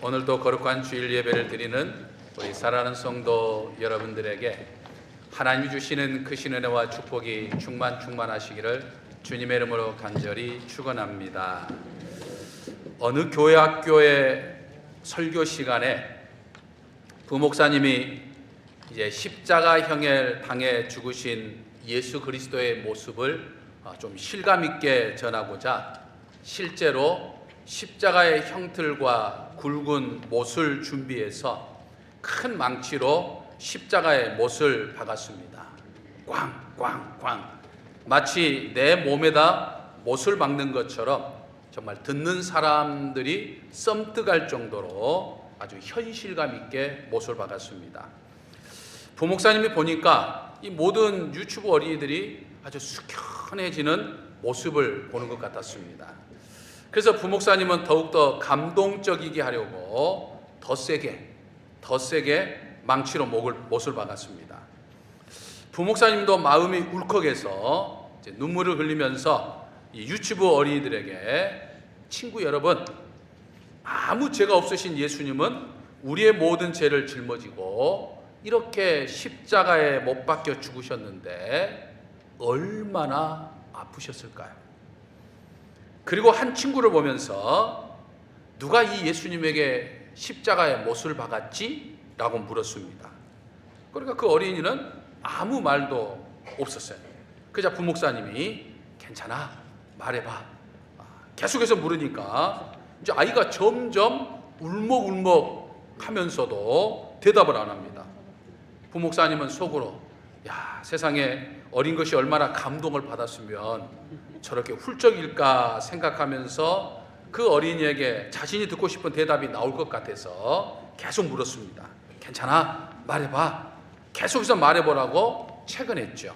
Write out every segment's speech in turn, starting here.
오늘도 거룩한 주일 예배를 드리는 우리 사랑하는 성도 여러분들에게 하나님이 주시는 크신 은혜와 축복이 충만하시기를 주님의 이름으로 간절히 축원합니다. 어느 교회 학교의 설교 시간에 부목사님이 이제 십자가형을 당해 죽으신 예수 그리스도의 모습을 좀 실감 있게 전하고자 실제로 십자가의 형틀과 굵은 못을 준비해서 큰 망치로 십자가의 못을 박았습니다. 꽝꽝꽝, 마치 내 몸에다 못을 박는 것처럼 정말 듣는 사람들이 썸뜩할 정도로 아주 현실감 있게 못을 박았습니다. 부목사님이 보니까 이 모든 유튜브 어린이들이 아주 숙연해지는 모습을 보는 것 같았습니다. 그래서 부목사님은 더욱더 감동적이게 하려고 더 세게 망치로 못을 박았습니다. 부목사님도 마음이 울컥해서 이제 눈물을 흘리면서 이 유튜브 어린이들에게, 친구 여러분, 아무 죄가 없으신 예수님은 우리의 모든 죄를 짊어지고 이렇게 십자가에 못 박혀 죽으셨는데 얼마나 아프셨을까요? 그리고 한 친구를 보면서 누가 이 예수님에게 십자가에 못을 박았지? 라고 물었습니다. 그러니까 그 어린이는 아무 말도 없었어요. 그러자 부목사님이 괜찮아, 말해봐. 계속해서 물으니까 이제 아이가 점점 울먹울먹 하면서도 대답을 안 합니다. 부목사님은 속으로, 야, 세상에 어린 것이 얼마나 감동을 받았으면 저렇게 훌쩍일까 생각하면서 그 어린이에게 자신이 듣고 싶은 대답이 나올 것 같아서 계속 물었습니다. 괜찮아, 말해봐. 계속해서 말해보라고 채근했죠.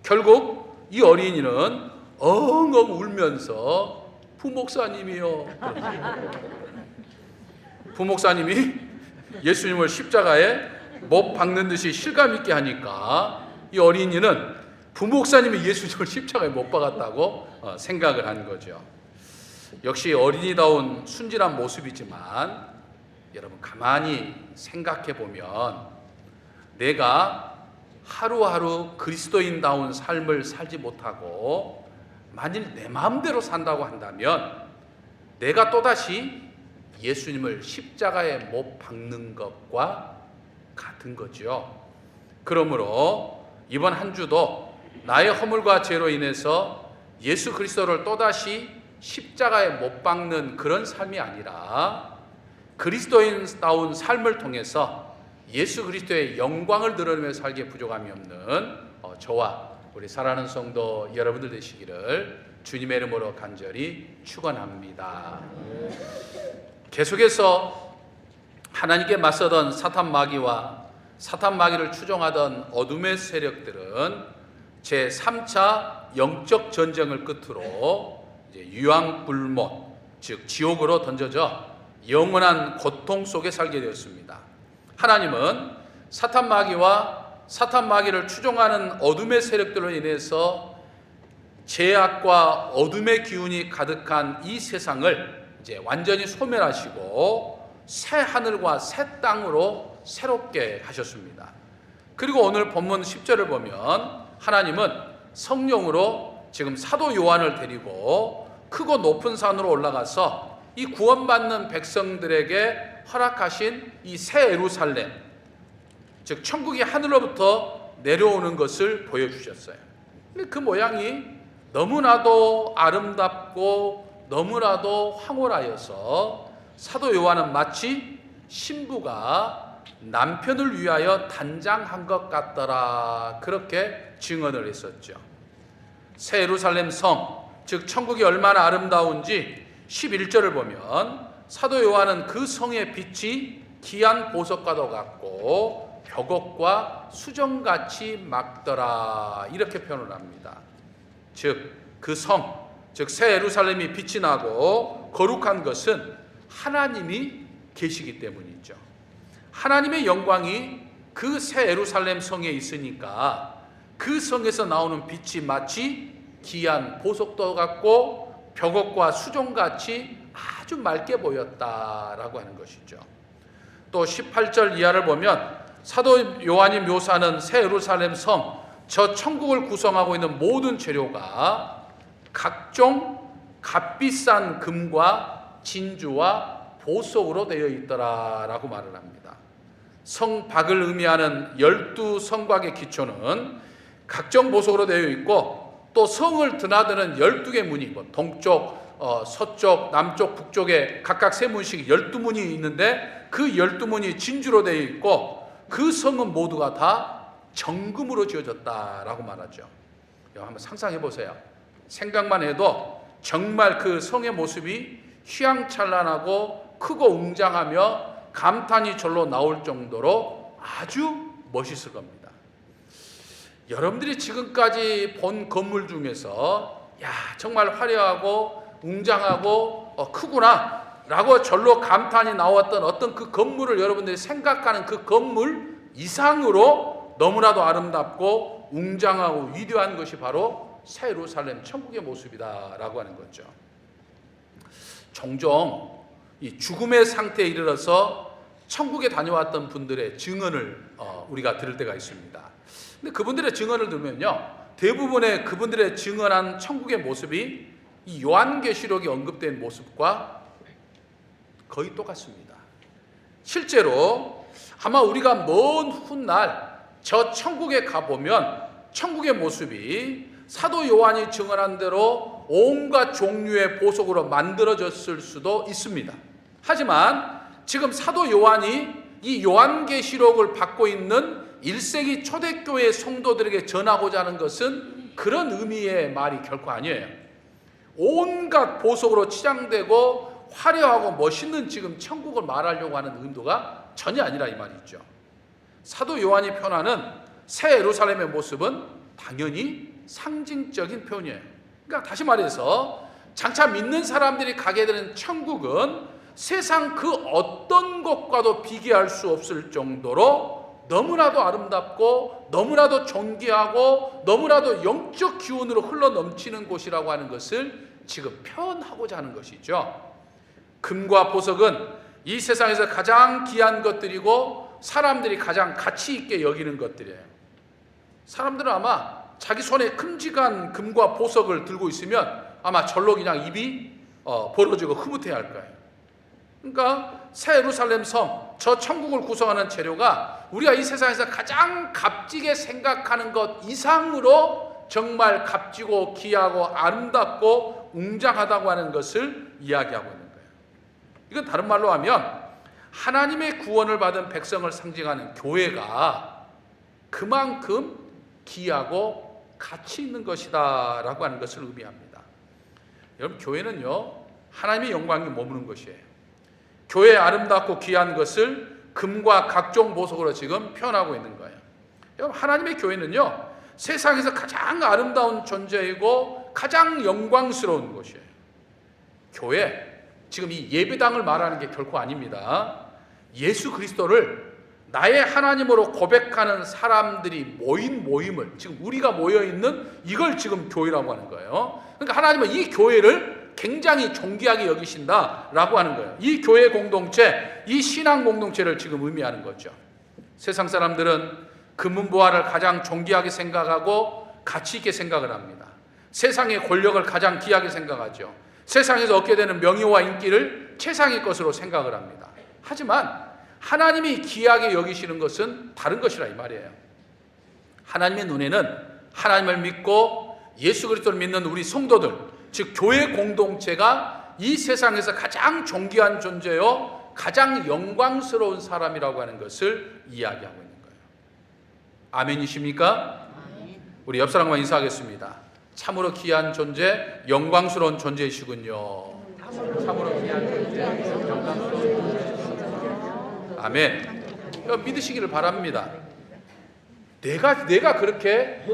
결국 이 어린이는 엉엉 울면서 부목사님이요. 부목사님이 예수님을 십자가에 못 박는 듯이 실감 있게 하니까 이 어린이는 부목사님이 예수님을 십자가에 못 박았다고 생각을 한 거죠. 역시 어린이다운 순진한 모습이지만 여러분 가만히 생각해 보면 내가 하루하루 그리스도인다운 삶을 살지 못하고 만일 내 마음대로 산다고 한다면 내가 또다시 예수님을 십자가에 못 박는 것과 같은 거죠. 그러므로 이번 한 주도 나의 허물과 죄로 인해서 예수 그리스도를 또다시 십자가에 못 박는 그런 삶이 아니라 그리스도인다운 삶을 통해서 예수 그리스도의 영광을 드러내며 살기에 부족함이 없는 저와 우리 사랑하는 성도 여러분들 되시기를 주님의 이름으로 간절히 축원합니다. 계속해서 하나님께 맞서던 사탄 마귀와 사탄 마귀를 추종하던 어둠의 세력들은 제3차 영적 전쟁을 끝으로 이제 유황불못, 즉 지옥으로 던져져 영원한 고통 속에 살게 되었습니다. 하나님은 사탄 마귀와 사탄 마귀를 추종하는 어둠의 세력들로 인해서 죄악과 어둠의 기운이 가득한 이 세상을 이제 완전히 소멸하시고 새 하늘과 새 땅으로 새롭게 하셨습니다. 그리고 오늘 본문 10절을 보면 하나님은 성령으로 지금 사도 요한을 데리고 크고 높은 산으로 올라가서 이 구원받는 백성들에게 허락하신 이 새 예루살렘, 즉 천국이 하늘로부터 내려오는 것을 보여주셨어요. 근데 그 모양이 너무나도 아름답고 너무나도 황홀하여서 사도 요한은 마치 신부가 남편을 위하여 단장한 것 같더라, 그렇게 증언을 했었죠. 새 예루살렘 성, 즉 천국이 얼마나 아름다운지 11절을 보면 사도 요한은 그 성의 빛이 귀한 보석과도 같고 벽옥과 수정같이 막더라, 이렇게 표현을 합니다. 즉 그 성, 즉 새 예루살렘이 빛이 나고 거룩한 것은 하나님이 계시기 때문이죠. 하나님의 영광이 그 새 예루살렘 성에 있으니까 그 성에서 나오는 빛이 마치 귀한 보석도 같고 벽옥과 수종같이 아주 아주 맑게 보였다라고 하는 것이죠. 또 18절 이하를 보면 사도 요한이 묘사하는 새 예루살렘 섬, 저 천국을 구성하고 있는 모든 재료가 각종 값비싼 금과 진주와 보석으로 되어 있더라라고 말을 합니다. 성박을 의미하는 12성곽의 기초는 각종 보석으로 되어 있고, 또 성을 드나드는 12개 문이, 동쪽, 서쪽, 남쪽, 북쪽에 각각 세 문씩 12문이 있는데 그 12문이 진주로 되어 있고, 그 성은 모두가 다 정금으로 지어졌다라고 말하죠. 한번 상상해 보세요. 생각만 해도 정말 그 성의 모습이 휘황찬란하고 크고 웅장하며 감탄이 절로 나올 정도로 아주 멋있을 겁니다. 여러분들이 지금까지 본 건물 중에서 정말 화려하고 웅장하고 크구나 라고 절로 감탄이 나왔던 어떤 그 건물을 여러분들이 생각하는 그 건물 이상으로 너무나도 아름답고 웅장하고 위대한 것이 바로 새 예루살렘 천국의 모습이다라고 하는 거죠. 종종 이 죽음의 상태에 이르러서 천국에 다녀왔던 분들의 증언을 우리가 들을 때가 있습니다. 근데 그분들의 증언을 들으면요, 대부분의 그분들의 증언한 천국의 모습이 이 요한계시록에 언급된 모습과 거의 똑같습니다. 실제로 아마 우리가 먼 훗날 저 천국에 가보면 천국의 모습이 사도 요한이 증언한 대로 온갖 종류의 보석으로 만들어졌을 수도 있습니다. 하지만 지금 사도 요한이 이 요한계시록을 받고 있는 1세기 초대교회 성도들에게 전하고자 하는 것은 그런 의미의 말이 결코 아니에요. 온갖 보석으로 치장되고 화려하고 멋있는 지금 천국을 말하려고 하는 의도가 전혀 아니라 이 말이죠. 사도 요한이 표현하는 새 예루살렘의 모습은 당연히 상징적인 표현이에요. 그러니까 다시 말해서 장차 믿는 사람들이 가게 되는 천국은 세상 그 어떤 것과도 비교할 수 없을 정도로 너무나도 아름답고 너무나도 존귀하고 너무나도 영적 기운으로 흘러넘치는 곳이라고 하는 것을 지금 표현하고자 하는 것이죠. 금과 보석은 이 세상에서 가장 귀한 것들이고 사람들이 가장 가치 있게 여기는 것들이에요. 사람들은 아마 자기 손에 큼직한 금과 보석을 들고 있으면 아마 절로 그냥 입이 벌어지고 흐뭇해야 할 거예요. 그러니까 새 예루살렘 섬, 저 천국을 구성하는 재료가 우리가 이 세상에서 가장 값지게 생각하는 것 이상으로 정말 값지고 귀하고 아름답고 웅장하다고 하는 것을 이야기하고 있는 거예요. 이건 다른 말로 하면 하나님의 구원을 받은 백성을 상징하는 교회가 그만큼 귀하고 가치 있는 것이다 라고 하는 것을 의미합니다. 여러분, 교회는요 하나님의 영광이 머무는 것이에요. 교회의 아름답고 귀한 것을 금과 각종 보석으로 지금 표현하고 있는 거예요. 여러분, 하나님의 교회는요 세상에서 가장 아름다운 존재이고 가장 영광스러운 곳이에요. 교회, 지금 이 예배당을 말하는 게 결코 아닙니다. 예수 그리스도를 나의 하나님으로 고백하는 사람들이 모인 모임을, 지금 우리가 모여있는 이걸 지금 교회라고 하는 거예요. 그러니까 하나님은 이 교회를 굉장히 존귀하게 여기신다라고 하는 거예요. 이 교회 공동체, 이 신앙 공동체를 지금 의미하는 거죠. 세상 사람들은 금은보화를 가장 존귀하게 생각하고 가치 있게 생각을 합니다. 세상의 권력을 가장 귀하게 생각하죠. 세상에서 얻게 되는 명예와 인기를 최상의 것으로 생각을 합니다. 하지만 하나님이 귀하게 여기시는 것은 다른 것이라 이 말이에요. 하나님의 눈에는 하나님을 믿고 예수 그리스도를 믿는 우리 성도들, 즉 교회 공동체가 이 세상에서 가장 존귀한 존재요 가장 영광스러운 사람이라고 하는 것을 이야기하고 있는 거예요. 아멘이십니까? 우리 옆 사람과 인사하겠습니다. 참으로 귀한 존재, 영광스러운 존재이시군요. 참으로 귀한 존재, 영광스러운 존재이시군요. 아멘. 믿으시기를 바랍니다. 내가 그렇게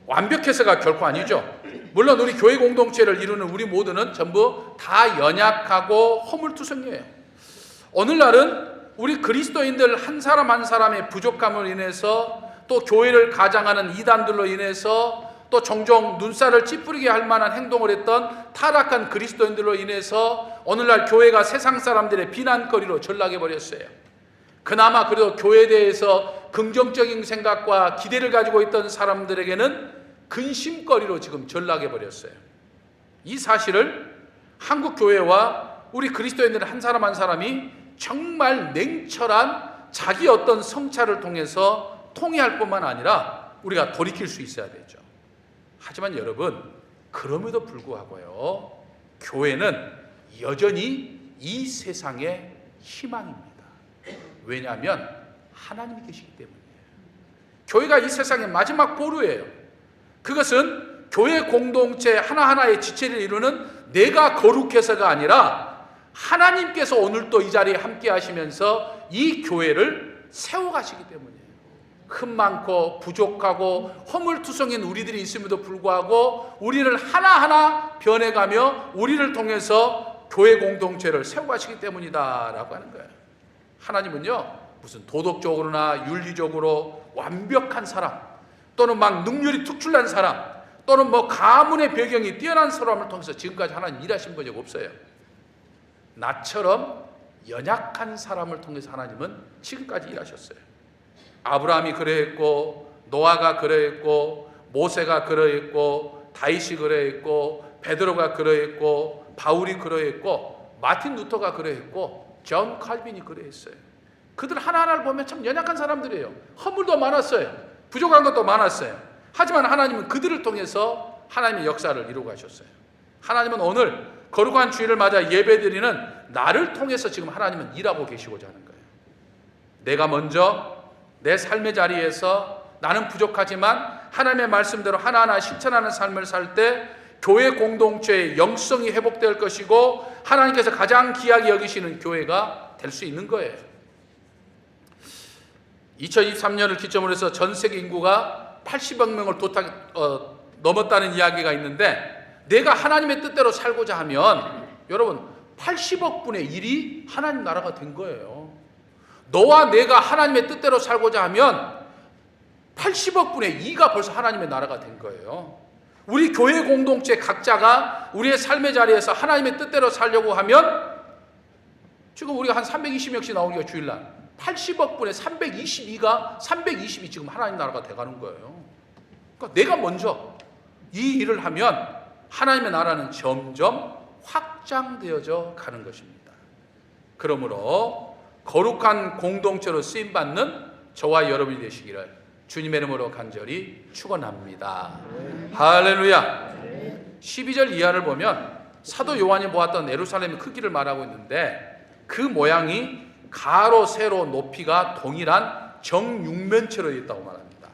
완벽해서가 결코 아니죠. 물론 우리 교회 공동체를 이루는 우리 모두는 전부 다 연약하고 허물투성이에요. 오늘날은 우리 그리스도인들 한 사람 한 사람의 부족함을 인해서 또 교회를 가장하는 이단들로 인해서 또 종종 눈살을 찌푸리게 할 만한 행동을 했던 타락한 그리스도인들로 인해서 오늘날 교회가 세상 사람들의 비난거리로 전락해 버렸어요. 그나마 그래도 교회에 대해서 긍정적인 생각과 기대를 가지고 있던 사람들에게는 근심거리로 지금 전락해 버렸어요. 이 사실을 한국 교회와 우리 그리스도인들 한 사람 한 사람이 정말 냉철한 자기 어떤 성찰을 통해서 통회할 뿐만 아니라 우리가 돌이킬 수 있어야 되죠. 하지만 여러분, 그럼에도 불구하고요, 교회는 여전히 이 세상의 희망입니다. 왜냐하면 하나님이 계시기 때문이에요. 교회가 이 세상의 마지막 보루예요. 그것은 교회 공동체 하나하나의 지체를 이루는 내가 거룩해서가 아니라 하나님께서 오늘 또 이 자리에 함께 하시면서 이 교회를 세워가시기 때문이에요. 흠 많고 부족하고 허물투성인 우리들이 있음에도 불구하고 우리를 하나하나 변해가며 우리를 통해서 교회 공동체를 세워가시기 때문이다 라고 하는 거예요. 하나님은요, 무슨 도덕적으로나 윤리적으로 완벽한 사람, 또는 막 능률이 특출난 사람, 또는 뭐 가문의 배경이 뛰어난 사람을 통해서 지금까지 하나님 일하신 본 적 없어요. 나처럼 연약한 사람을 통해서 하나님은 지금까지 일하셨어요. 아브라함이 그러했고, 노아가 그러했고, 모세가 그러했고, 다윗이 그러했고, 베드로가 그러했고, 바울이 그러했고, 마틴 루터가 그러했고, 존 칼빈이 그러했어요. 그들 하나하나를 보면 참 연약한 사람들이에요. 허물도 많았어요. 부족한 것도 많았어요. 하지만 하나님은 그들을 통해서 하나님의 역사를 이루고 가셨어요. 하나님은 오늘 거룩한 주일을 맞아 예배드리는 나를 통해서 지금 하나님은 일하고 계시고자 하는 거예요. 내가 먼저 내 삶의 자리에서 나는 부족하지만 하나님의 말씀대로 하나하나 실천하는 삶을 살 때 교회 공동체의 영성이 회복될 것이고 하나님께서 가장 귀하게 여기시는 교회가 될 수 있는 거예요. 2023년을 기점으로 해서 전 세계 인구가 80억 명을 넘었다는 이야기가 있는데, 내가 하나님의 뜻대로 살고자 하면 여러분 80억 분의 1이 하나님 나라가 된 거예요. 너와 내가 하나님의 뜻대로 살고자 하면 80억 분의 2가 벌써 하나님의 나라가 된 거예요. 우리 교회 공동체 각자가 우리의 삶의 자리에서 하나님의 뜻대로 살려고 하면 지금 우리가 한 320명씩 나오니까 주일날 80억 분의 320이 지금 하나님 나라가 돼가는 거예요. 그러니까 내가 먼저 이 일을 하면 하나님의 나라는 점점 확장되어져 가는 것입니다. 그러므로 거룩한 공동체로 쓰임받는 저와 여러분이 되시기를 주님의 이름으로 간절히 축원합니다. 할렐루야. 12절 이하를 보면 사도 요한이 보았던 예루살렘의 크기를 말하고 있는데, 그 모양이 가로 세로 높이가 동일한 정육면체로 있다고 말합니다.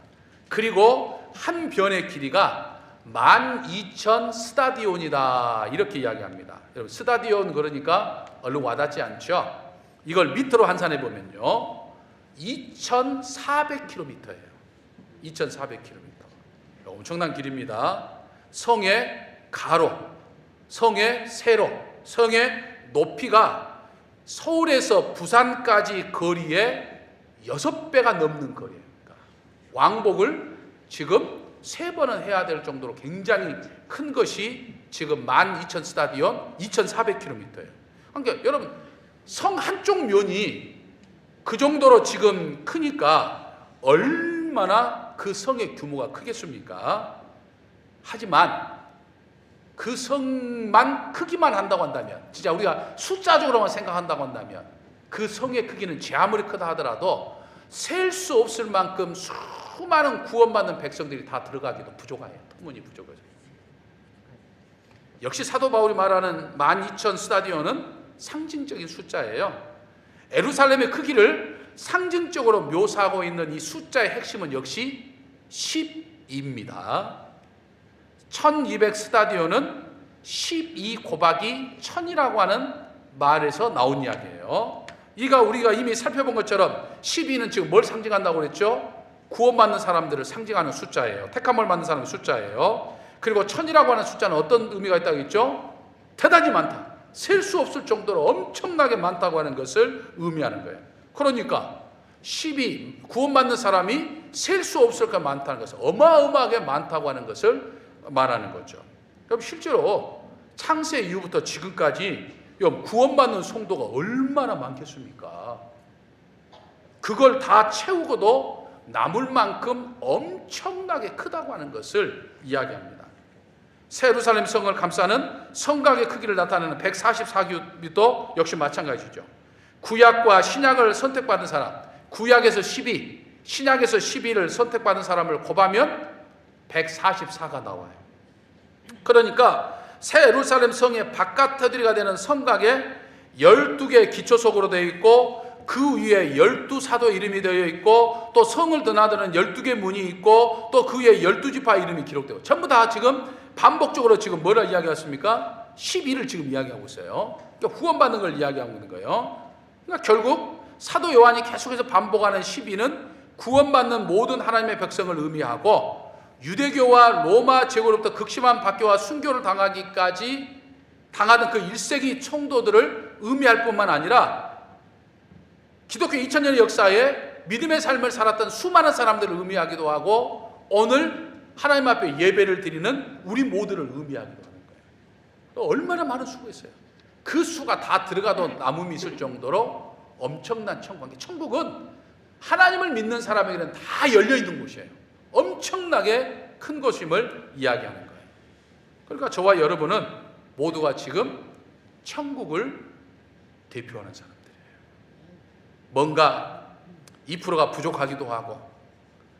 그리고 한 변의 길이가 12,000 스타디온이다 이렇게 이야기합니다. 여러분, 스타디온 그러니까 얼른 와닿지 않죠? 이걸 미터로 환산해 보면요 2,400km예요. 2,400km. 엄청난 길입니다. 성의 가로, 성의 세로, 성의 높이가 서울에서 부산까지 거리의 6배가 넘는 거리예요. 그러니까 왕복을 지금 3번은 해야 될 정도로 굉장히 큰 것이 지금 12,000 스타디온 2,400km예요. 그러니까 여러분, 성 한쪽 면이 그 정도로 지금 크니까 얼마나 그 성의 규모가 크겠습니까? 하지만 그 성만 크기만 한다고 한다면, 진짜 우리가 숫자적으로만 생각한다고 한다면 그 성의 크기는 제 아무리 크다 하더라도 셀 수 없을 만큼 수많은 구원받는 백성들이 다 들어가기도 부족해요. 터무니 부족해요. 역시 사도 바울이 말하는 12,000 스타디온은 상징적인 숫자예요. 예루살렘의 크기를 상징적으로 묘사하고 있는 이 숫자의 핵심은 역시 10입니다. 1200 스타디온은 12 곱하기 1000이라고 하는 말에서 나온 이야기예요. 이가 우리가 이미 살펴본 것처럼 12는 지금 뭘 상징한다고 그랬죠? 구원받는 사람들을 상징하는 숫자예요. 택함을 받는 사람의 숫자예요. 그리고 1000이라고 하는 숫자는 어떤 의미가 있다고 했죠? 대단히 많다. 셀 수 없을 정도로 엄청나게 많다고 하는 것을 의미하는 거예요. 그러니까 10이 구원받는 사람이 셀 수 없을 까 많다는 것을, 어마어마하게 많다고 하는 것을 말하는 거죠. 그럼 실제로 창세 이후부터 지금까지 구원받는 성도가 얼마나 많겠습니까? 그걸 다 채우고도 남을 만큼 엄청나게 크다고 하는 것을 이야기합니다. 새 예루살렘 성을 감싸는 성곽의 크기를 나타내는 144규빗도 역시 마찬가지죠. 구약과 신약을 선택받은 사람, 구약에서 12, 신약에서 12를 선택받은 사람을 곱하면 144가 나와요. 그러니까 새 예루살렘 성의 바깥터들이가 되는 성곽에 12개의 기초석으로 되어 있고, 그 위에 12사도 이름이 되어 있고, 또 성을 드나드는 12개 문이 있고, 또 그 위에 12지파 이름이 기록되고, 전부 다 지금 반복적으로 지금 뭐라 이야기했습니까? 12를 지금 이야기하고 있어요. 그러니까 후원받는 걸 이야기하고 있는 거예요. 그러니까 결국 사도 요한이 계속해서 반복하는 12는 구원받는 모든 하나님의 백성을 의미하고, 유대교와 로마 제국으로부터 극심한 박해와 순교를 당하기까지 당하던 그 1세기 총도들을 의미할 뿐만 아니라 기독교 2000년의 역사에 믿음의 삶을 살았던 수많은 사람들을 의미하기도 하고, 오늘 하나님 앞에 예배를 드리는 우리 모두를 의미하기도 하는 거예요. 얼마나 많은 수가 있어요. 그 수가 다 들어가도 남음이 있을 정도로 엄청난 천국. 천국은 하나님을 믿는 사람에게는 다 열려있는 곳이에요. 엄청나게 큰 것임을 이야기하는 거예요. 그러니까 저와 여러분은 모두가 지금 천국을 대표하는 사람들이에요. 뭔가 2%가 부족하기도 하고,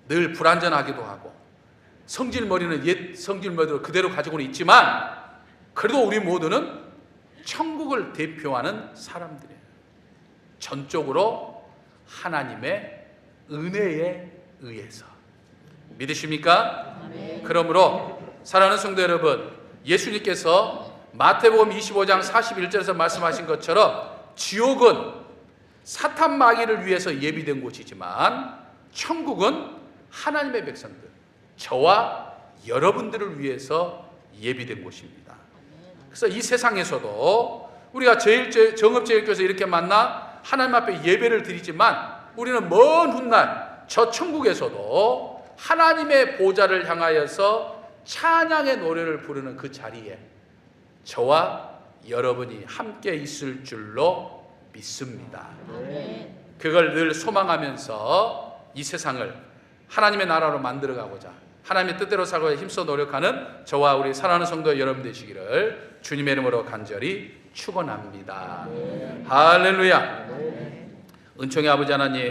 늘 불완전하기도 하고, 성질머리는 옛 성질머리로 그대로 가지고는 있지만, 그래도 우리 모두는 천국을 대표하는 사람들이에요. 전적으로 하나님의 은혜에 의해서. 믿으십니까? 아멘. 그러므로 사랑하는 성도 여러분, 예수님께서 마태복음 25장 41절에서 말씀하신 것처럼 지옥은 사탄 마귀를 위해서 예비된 곳이지만 천국은 하나님의 백성들, 저와 여러분들을 위해서 예비된 곳입니다. 그래서 이 세상에서도 우리가 정읍제일교에서 이렇게 만나 하나님 앞에 예배를 드리지만, 우리는 먼 훗날 저 천국에서도 하나님의 보좌를 향하여서 찬양의 노래를 부르는 그 자리에 저와 여러분이 함께 있을 줄로 믿습니다. 그걸 늘 소망하면서 이 세상을 하나님의 나라로 만들어가고자, 하나님의 뜻대로 살고자 힘써 노력하는 저와 우리 사랑하는 성도 여러분 되시기를 주님의 이름으로 간절히 축원합니다. 할렐루야. 은총의 아버지 하나님,